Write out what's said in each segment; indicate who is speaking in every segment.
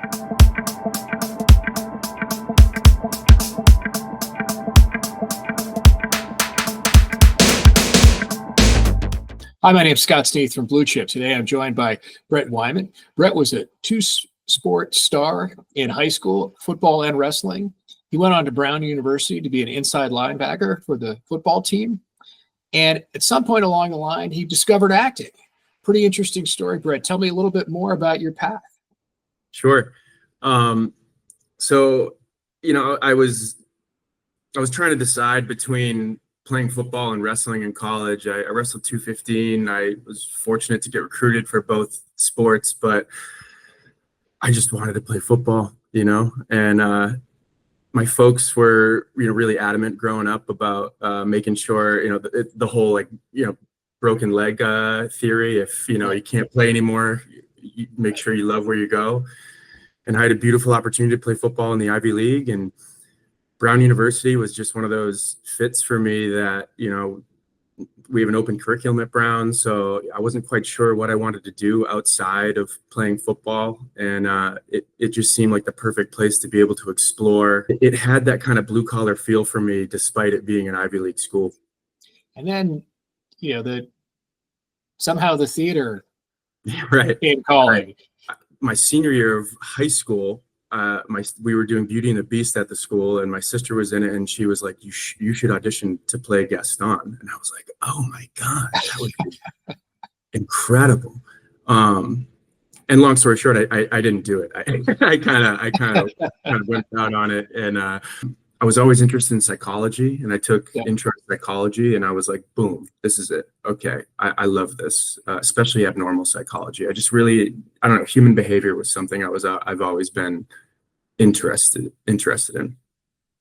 Speaker 1: Hi, my name is Scott Sneath from BluChip. Today I'm joined by Brett Wyman. Brett was a two-sport star in high school, football and wrestling. He went on to Brown University to be an inside linebacker for the football team. And at some point along the line, he discovered acting. Pretty interesting story, Brett. Tell me a little bit more about your path.
Speaker 2: Sure. So, I was trying to decide between playing football and wrestling in college. I wrestled 215. I was fortunate to get recruited for both sports, but I just wanted to play football, and my folks were, really adamant growing up about making sure, the whole broken leg theory. If, you can't play anymore, you make sure you love where you go. And I had a beautiful opportunity to play football in the Ivy League, and Brown University was just one of those fits for me that, we have an open curriculum at Brown. So I wasn't quite sure what I wanted to do outside of playing football. And it just seemed like the perfect place to be able to explore. It had that kind of blue collar feel for me, despite it being an Ivy League school.
Speaker 1: And then, somehow the theater came calling.
Speaker 2: Right. My senior year of high school, we were doing Beauty and the Beast at the school, and my sister was in it, and she was like, you should audition to play Gaston. And I was like, oh my God, that would be incredible. And long story short, I didn't do it. I kind of went out on it. And I was always interested in psychology, and I took intro to psychology, and I was like, boom, this is it. Okay. I love this, especially abnormal psychology. I just really, I don't know, human behavior was something I've always been interested in.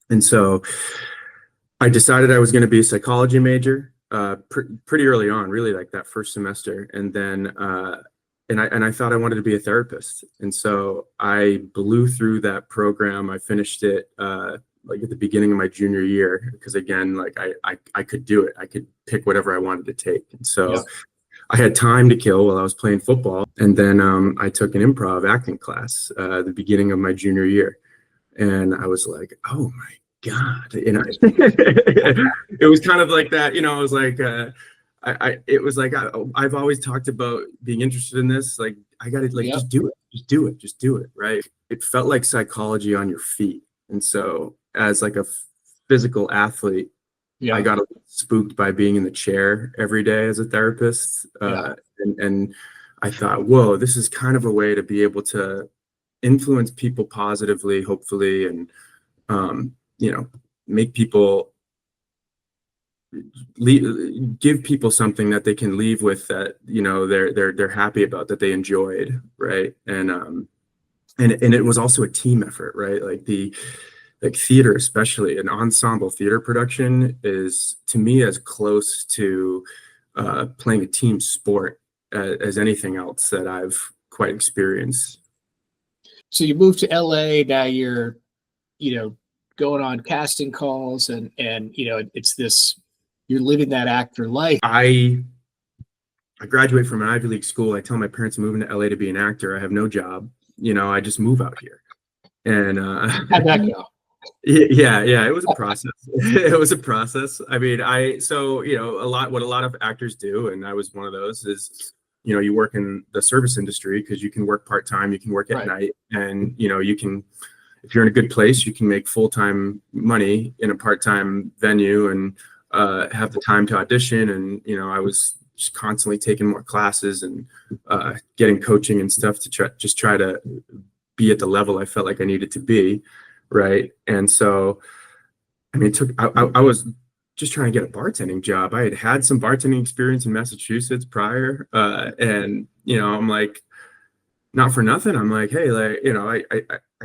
Speaker 2: And so I decided I was going to be a psychology major pretty early on, really like that first semester. And then, and I thought I wanted to be a therapist. And so I blew through that program. I finished it at the beginning of my junior year, because again, I could do it. I could pick whatever I wanted to take. And so I had time to kill while I was playing football. And then I took an improv acting class at the beginning of my junior year. And I was like, oh my God, it was kind of like that, it was like, I've always talked about being interested in this. Like, I got to just do it. Right. It felt like psychology on your feet. And so as like a physical athlete, I got spooked by being in the chair every day as a therapist. And I thought, whoa, this is kind of a way to be able to influence people positively, hopefully, and, make people give people something that they can leave with that, they're happy about, that they enjoyed. Right. And it was also a team effort, right? Like theater, especially an ensemble theater production, is to me as close to playing a team sport as anything else that I've quite experienced.
Speaker 1: So you moved to LA. Now you're, going on casting calls, and it's this, you're living that actor life.
Speaker 2: I graduate from an Ivy League school. I tell my parents I'm moving to LA to be an actor. I have no job. I just move out here. And
Speaker 1: how'd that go?
Speaker 2: Yeah, it was a process. It was a process. I mean, what a lot of actors do, and I was one of those, is, you work in the service industry because you can work part-time, you can work at night, and, you can, if you're in a good place, you can make full-time money in a part-time venue and have the time to audition. And, I was just constantly taking more classes and getting coaching and stuff to try to be at the level I felt like I needed to be. Right. And so, I mean, I was just trying to get a bartending job. I had some bartending experience in Massachusetts prior. And, I'm like, not for nothing. I'm like, hey, I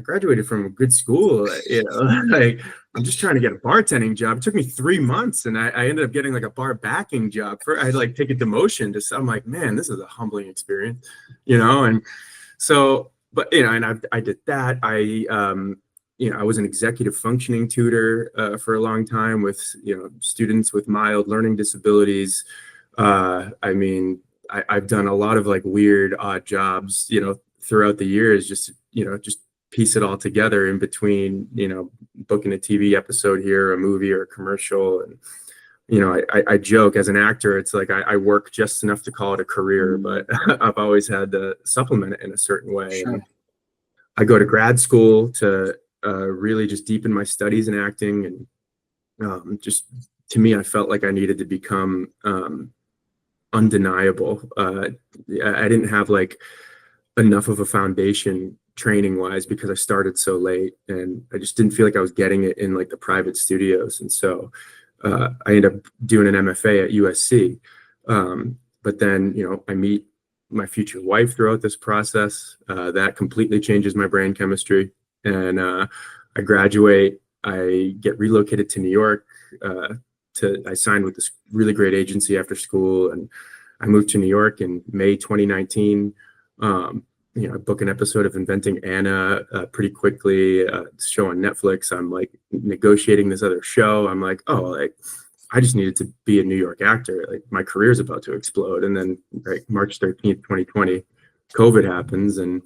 Speaker 2: graduated from a good school, I'm just trying to get a bartending job. It took me 3 months, and I ended up getting like a bar backing job. I had take a demotion I'm like, man, this is a humbling experience, and so, but, and I did that. I was an executive functioning tutor for a long time with, students with mild learning disabilities. I mean, I've done a lot of weird, odd jobs, throughout the years, just piece it all together in between, booking a TV episode here, a movie or a commercial. And, I joke as an actor, it's like I work just enough to call it a career, but I've always had to supplement it in a certain way.
Speaker 1: Sure.
Speaker 2: And I go to grad school to really just deepen my studies in acting. And just to me, I felt like I needed to become undeniable. I didn't have like enough of a foundation training wise because I started so late, and I just didn't feel like I was getting it in like the private studios. And so I ended up doing an MFA at USC. But then, I meet my future wife throughout this process. That completely changes my brain chemistry. And I graduate, I get relocated to New York. I signed with this really great agency after school, and I moved to New York in May 2019. I book an episode of Inventing Anna pretty quickly, show on Netflix. I'm like negotiating this other show. I'm like, I just needed to be a New York actor. Like my career is about to explode. And then March 13th, 2020, COVID happens, and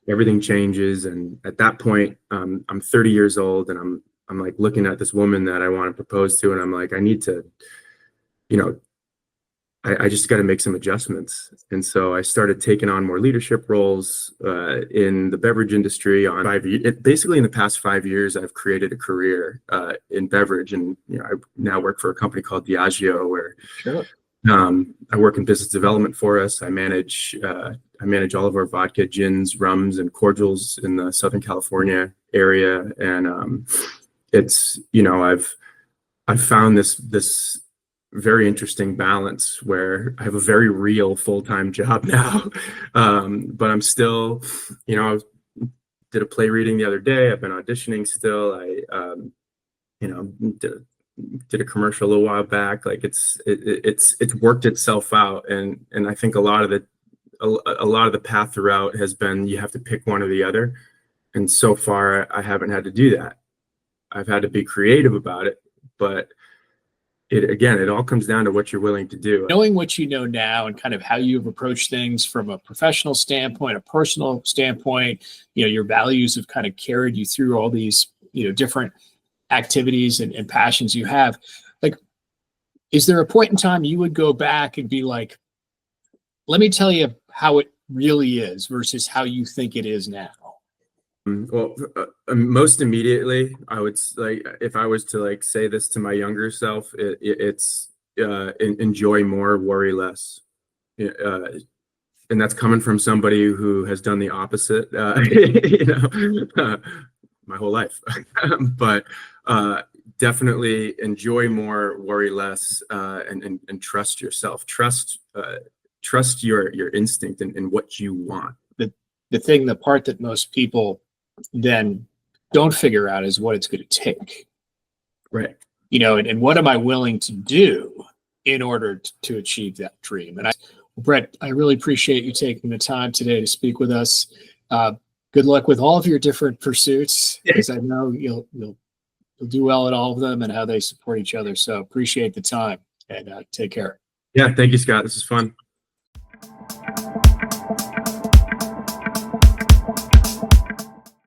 Speaker 2: everything changes. And at that point, I'm 30 years old, and I'm like looking at this woman that I want to propose to, and I'm like, I need to, I just got to make some adjustments. And so I started taking on more leadership roles in the beverage industry. Basically in the past 5 years, I've created a career in beverage. And I now work for a company called Diageo, where I work in business development for us. I manage all of our vodka, gins, rums, and cordials in the Southern California area. And it's, I've found this very interesting balance where I have a very real full-time job now. But I'm still, I did a play reading the other day. I've been auditioning still. I, did a commercial a little while back. Like it's worked itself out. And I think a lot of the path throughout has been, you have to pick one or the other. And so far I haven't had to do that. I've had to be creative about it, but it all comes down to what you're willing to do.
Speaker 1: Knowing what you know now and kind of how you've approached things from a professional standpoint, a personal standpoint, your values have kind of carried you through all these, different activities and passions you have. Like, is there a point in time you would go back and be like, let me tell you how it really is versus how you think it is now?
Speaker 2: Well, most immediately, I would like, if I was to like say this to my younger self, it's enjoy more, worry less. And that's coming from somebody who has done the opposite, my whole life. But definitely enjoy more, worry less, and trust yourself. Trust your instinct and what you want.
Speaker 1: The part that most people then don't figure out is what it's going to take.
Speaker 2: Right.
Speaker 1: And what am I willing to do in order to achieve that dream? And Brett, I really appreciate you taking the time today to speak with us. Good luck with all of your different pursuits, because I know you'll do well at all of them and how they support each other. So appreciate the time, and take care.
Speaker 2: Yeah. Thank you, Scott. This is fun.